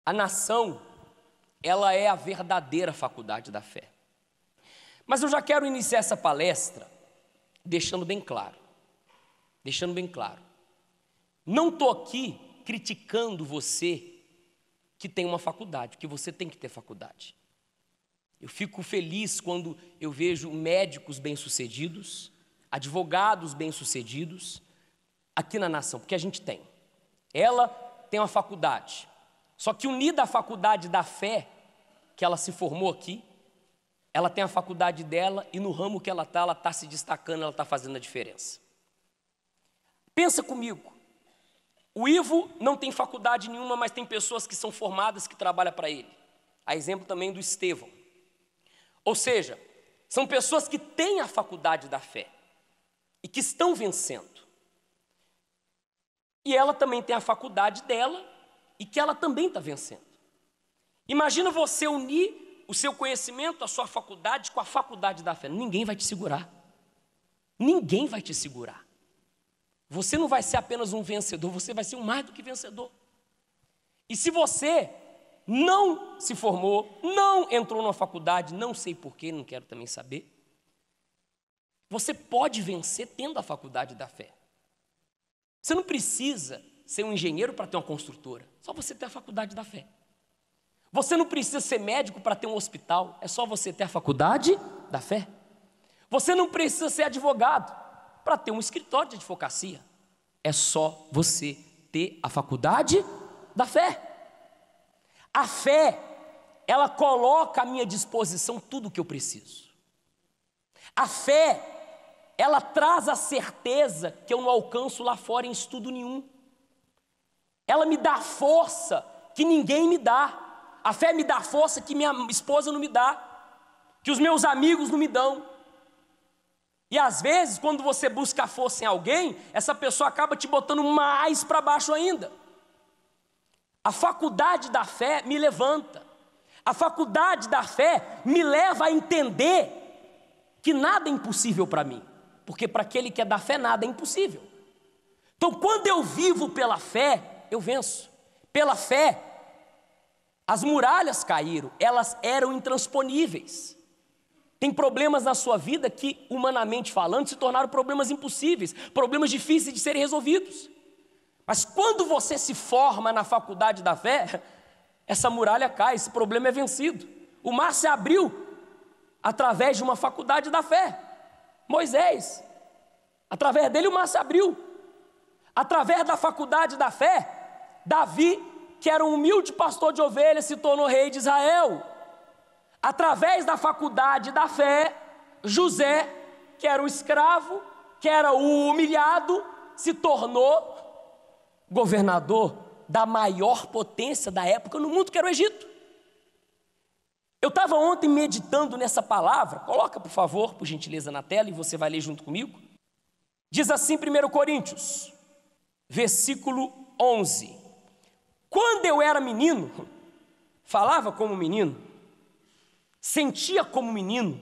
A nação, ela é a verdadeira faculdade da fé. Mas eu já quero iniciar essa palestra deixando bem claro. Não estou aqui criticando você que tem uma faculdade, porque você tem que ter faculdade. Eu fico feliz quando eu vejo médicos bem-sucedidos, advogados bem-sucedidos aqui na nação, porque a gente tem. Ela tem uma faculdade. Só que unida à faculdade da fé, que ela se formou aqui, ela tem a faculdade dela e no ramo que ela está se destacando, ela está fazendo a diferença. Pensa comigo, o Ivo não tem faculdade nenhuma, mas tem pessoas que são formadas que trabalham para ele. A exemplo também do Estevão. Ou seja, são pessoas que têm a faculdade da fé e que estão vencendo. E ela também tem a faculdade dela e que ela também está vencendo. Imagina você unir o seu conhecimento, a sua faculdade com a faculdade da fé. Ninguém vai te segurar. Ninguém vai te segurar. Você não vai ser apenas um vencedor, você vai ser um mais do que vencedor. E se você não se formou, não entrou numa faculdade, não sei porquê, não quero também saber, você pode vencer tendo a faculdade da fé. Você não precisa ser um engenheiro para ter uma construtora, só você ter a faculdade da fé. Você não precisa ser médico para ter um hospital, é só você ter a faculdade da fé. Você não precisa ser advogado para ter um escritório de advocacia, é só você ter a faculdade da fé. A fé, ela coloca à minha disposição tudo o que eu preciso. A fé, ela traz a certeza que eu não alcanço lá fora em estudo nenhum. Ela me dá força que ninguém me dá. A fé me dá força que minha esposa não me dá, que os meus amigos não me dão. E às vezes, quando você busca força em alguém, essa pessoa acaba te botando mais para baixo ainda. A faculdade da fé me levanta. A faculdade da fé me leva a entender que nada é impossível para mim, porque para aquele que é da fé nada é impossível. Então, quando eu vivo pela fé, eu venço. Pela fé, as muralhas caíram, elas eram intransponíveis. Tem problemas na sua vida que, humanamente falando, se tornaram problemas impossíveis, problemas difíceis de serem resolvidos. Mas quando você se forma na faculdade da fé, essa muralha cai, esse problema é vencido. O mar se abriu através de uma faculdade da fé. Moisés, através dele o mar se abriu. Através da faculdade da fé, Davi, que era um humilde pastor de ovelhas, se tornou rei de Israel. Através da faculdade da fé, José, que era o escravo, que era o humilhado, se tornou governador da maior potência da época no mundo, que era o Egito. Eu estava ontem meditando nessa palavra, coloca por favor, por gentileza na tela, e você vai ler junto comigo. Diz assim 1 Coríntios, versículo 11. Quando eu era menino, falava como menino, sentia como menino,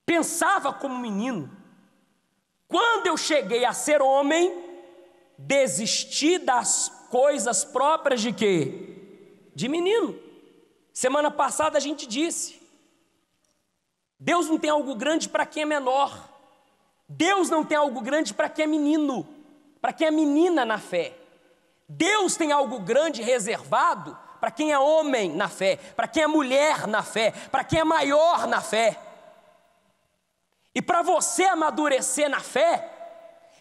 pensava como menino. Quando eu cheguei a ser homem, desisti das coisas próprias de quê? De menino. Semana passada a gente disse, Deus não tem algo grande para quem é menor. Deus não tem algo grande para quem é menino, para quem é menina na fé. Deus tem algo grande reservado para quem é homem na fé, para quem é mulher na fé, para quem é maior na fé. E para você amadurecer na fé,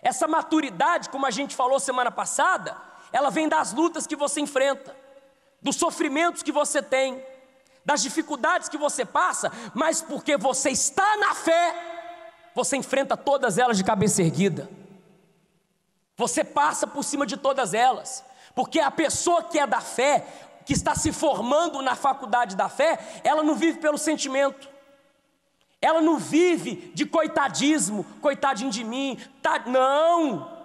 essa maturidade, como a gente falou semana passada, ela vem das lutas que você enfrenta, dos sofrimentos que você tem, das dificuldades que você passa, mas porque você está na fé, você enfrenta todas elas de cabeça erguida. Você passa por cima de todas elas, porque a pessoa que é da fé, que está se formando na faculdade da fé, ela não vive pelo sentimento, ela não vive de coitadismo, coitadinho de mim, não.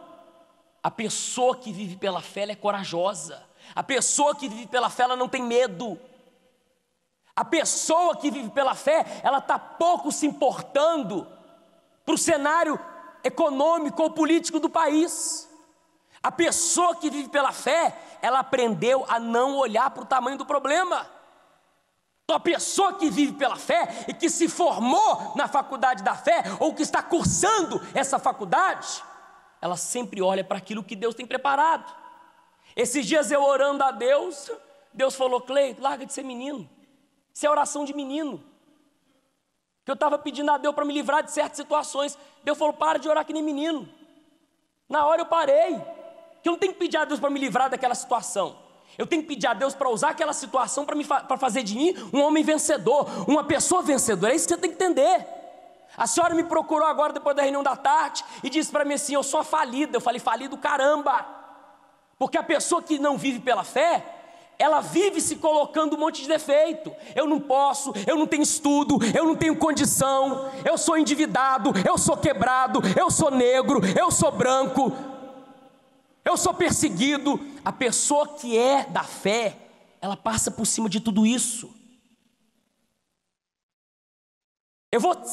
A pessoa que vive pela fé, ela é corajosa. A pessoa que vive pela fé, ela não tem medo. A pessoa que vive pela fé, ela está pouco se importando para o cenário econômico ou político do país. A pessoa que vive pela fé, ela aprendeu a não olhar para o tamanho do problema. Então a pessoa que vive pela fé e que se formou na faculdade da fé, ou que está cursando essa faculdade, ela sempre olha para aquilo que Deus tem preparado. Esses dias eu orando a Deus, Deus falou: Cleito, larga de ser menino, isso é oração de menino. Que eu estava pedindo a Deus para me livrar de certas situações. Deus falou: para de orar que nem menino. Na hora eu parei, que eu não tenho que pedir a Deus para me livrar daquela situação. Eu tenho que pedir a Deus para usar aquela situação para fazer de mim um homem vencedor, uma pessoa vencedora. É isso que você tem que entender. A senhora me procurou agora depois da reunião da tarde e disse para mim assim: eu sou falida. Eu falei: falido caramba. Porque a pessoa que não vive pela fé, ela vive se colocando um monte de defeito. Eu não posso, eu não tenho estudo, eu não tenho condição, eu sou endividado, eu sou quebrado, eu sou negro, eu sou branco, eu sou perseguido. A pessoa que é da fé, ela passa por cima de tudo isso.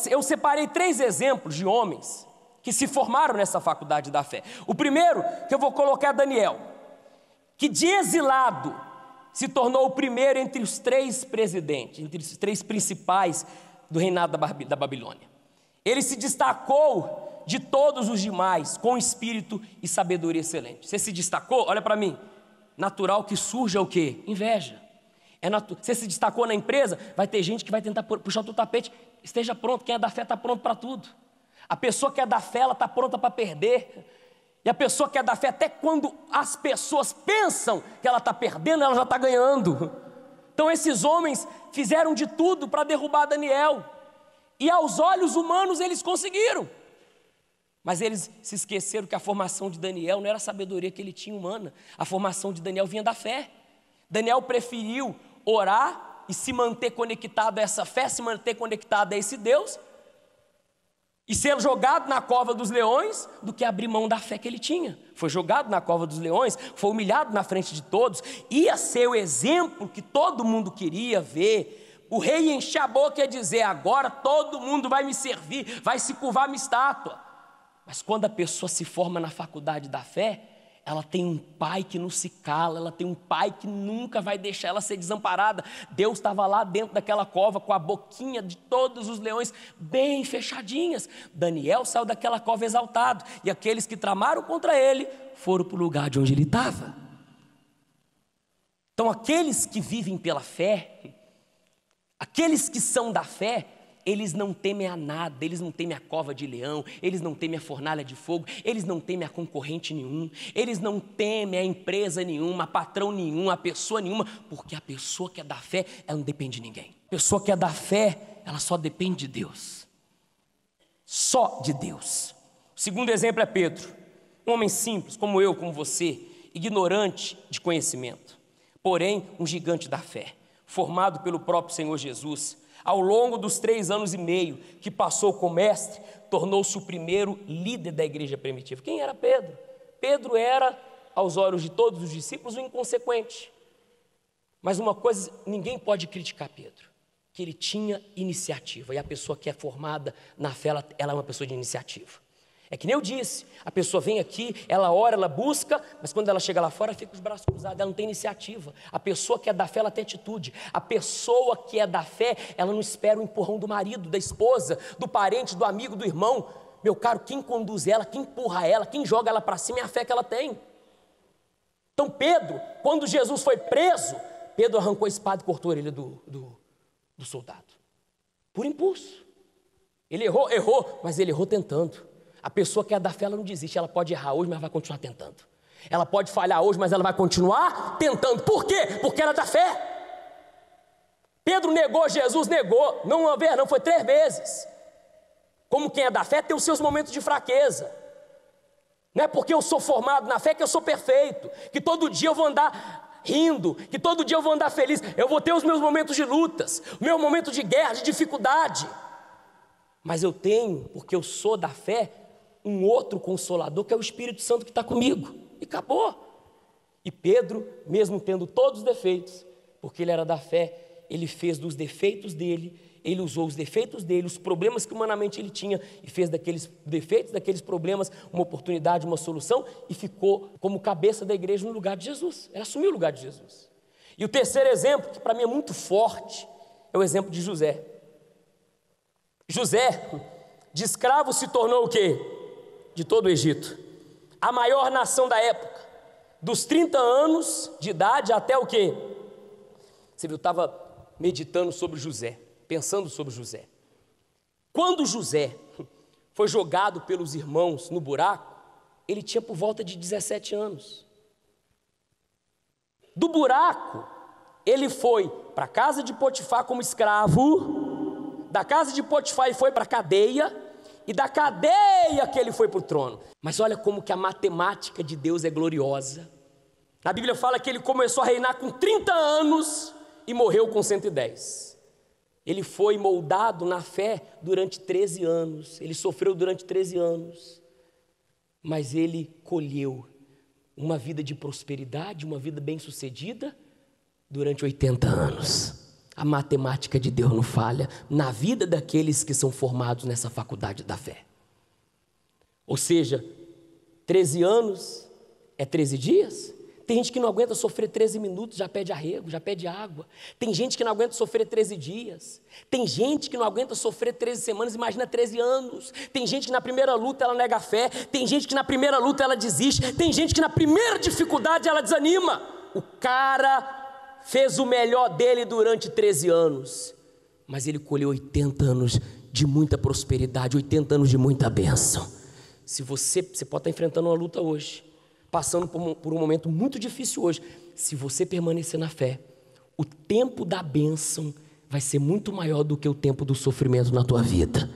Eu separei 3 exemplos de homens que se formaram nessa faculdade da fé. O primeiro que eu vou colocar é Daniel, que de exilado se tornou o primeiro entre os 3 presidentes, entre os 3 principais do reinado da Babilônia. Ele se destacou de todos os demais, com espírito e sabedoria excelente. Você se destacou? Olha para mim. Natural que surja o quê? Inveja. Você se destacou na empresa, vai ter gente que vai tentar puxar o teu tapete. Esteja pronto, quem é da fé está pronto para tudo. A pessoa que é da fé, ela está pronta para perder. E a pessoa que é da fé, até quando as pessoas pensam que ela está perdendo, ela já está ganhando. Então esses homens fizeram de tudo para derrubar Daniel. E aos olhos humanos eles conseguiram. Mas eles se esqueceram que a formação de Daniel não era a sabedoria que ele tinha humana. A formação de Daniel vinha da fé. Daniel preferiu orar e se manter conectado a essa fé, se manter conectado a esse Deus, e ser jogado na cova dos leões, do que abrir mão da fé que ele tinha. Foi jogado na cova dos leões, foi humilhado na frente de todos, ia ser o exemplo que todo mundo queria ver. O rei encher a boca e ia dizer: agora todo mundo vai me servir, vai se curvar minha estátua. Mas quando a pessoa se forma na faculdade da fé, ela tem um pai que não se cala, ela tem um pai que nunca vai deixar ela ser desamparada. Deus estava lá dentro daquela cova com a boquinha de todos os leões bem fechadinhas. Daniel saiu daquela cova exaltado, e aqueles que tramaram contra ele foram para o lugar de onde ele estava. Então aqueles que vivem pela fé, aqueles que são da fé, eles não temem a nada, eles não temem a cova de leão, eles não temem a fornalha de fogo, eles não temem a concorrente nenhum, eles não temem a empresa nenhuma, a patrão nenhum, a pessoa nenhuma, porque a pessoa que é da fé, ela não depende de ninguém. A pessoa que é da fé, ela só depende de Deus, só de Deus. O segundo exemplo é Pedro, um homem simples, como eu, como você, ignorante de conhecimento, porém um gigante da fé, formado pelo próprio Senhor Jesus. Ao longo dos 3 anos e meio que passou com o mestre, tornou-se o primeiro líder da igreja primitiva. Quem era Pedro? Pedro era, aos olhos de todos os discípulos, um inconsequente. Mas uma coisa, ninguém pode criticar Pedro, que ele tinha iniciativa. E a pessoa que é formada na fé, ela é uma pessoa de iniciativa. É que nem eu disse, a pessoa vem aqui, ela ora, ela busca, mas quando ela chega lá fora, fica com os braços cruzados, ela não tem iniciativa. A pessoa que é da fé, ela tem atitude. A pessoa que é da fé, ela não espera o empurrão do marido, da esposa, do parente, do amigo, do irmão. Meu caro, quem conduz ela, quem empurra ela, quem joga ela para cima é a fé que ela tem. Então Pedro, quando Jesus foi preso, Pedro arrancou a espada e cortou a orelha do soldado. Por impulso. Ele errou, mas ele errou tentando. A pessoa que é da fé, ela não desiste, ela pode errar hoje, mas vai continuar tentando. Ela pode falhar hoje, mas ela vai continuar tentando. Por quê? Porque ela é da fé. Pedro negou Jesus, negou, não uma vez, não, foi 3 vezes. Como quem é da fé tem os seus momentos de fraqueza. Não é porque eu sou formado na fé que eu sou perfeito, que todo dia eu vou andar rindo, que todo dia eu vou andar feliz. Eu vou ter os meus momentos de lutas, o meu momento de guerra, de dificuldade. Mas eu tenho, porque eu sou da fé, um outro consolador, que é o Espírito Santo que está comigo, e acabou. E Pedro, mesmo tendo todos os defeitos, porque ele era da fé, ele fez dos defeitos dele ele usou os defeitos dele, os problemas que humanamente ele tinha, e fez daqueles defeitos, daqueles problemas, uma oportunidade, uma solução, e ficou como cabeça da igreja no lugar de Jesus. Ele assumiu o lugar de Jesus. E o terceiro exemplo, que para mim é muito forte, é o exemplo de José. José, de escravo, se tornou o quê? De todo o Egito. A maior nação da época. Dos 30 anos de idade até o quê? Você viu, eu estava meditando sobre José, pensando sobre José. Quando José foi jogado pelos irmãos no buraco, ele tinha por volta de 17 anos. Do buraco, ele foi para a casa de Potifar como escravo, da casa de Potifar ele foi para a cadeia, e da cadeia que ele foi para o trono. Mas olha como que a matemática de Deus é gloriosa. A Bíblia fala que ele começou a reinar com 30 anos e morreu com 110. Ele foi moldado na fé durante 13 anos, ele sofreu durante 13 anos, mas ele colheu uma vida de prosperidade, uma vida bem-sucedida durante 80 anos. A matemática de Deus não falha na vida daqueles que são formados nessa faculdade da fé. Ou seja, 13 anos é 13 dias. Tem gente que não aguenta sofrer 13 minutos, já pede arrego, já pede água. Tem gente que não aguenta sofrer 13 dias. Tem gente que não aguenta sofrer 13 semanas, imagina 13 anos. Tem gente que na primeira luta ela nega a fé. Tem gente que na primeira luta ela desiste. Tem gente que na primeira dificuldade ela desanima. O cara fez o melhor dele durante 13 anos, mas ele colheu 80 anos de muita prosperidade, 80 anos de muita bênção. Se você pode estar enfrentando uma luta hoje, passando por um momento muito difícil hoje, se você permanecer na fé, o tempo da bênção vai ser muito maior do que o tempo do sofrimento na tua vida.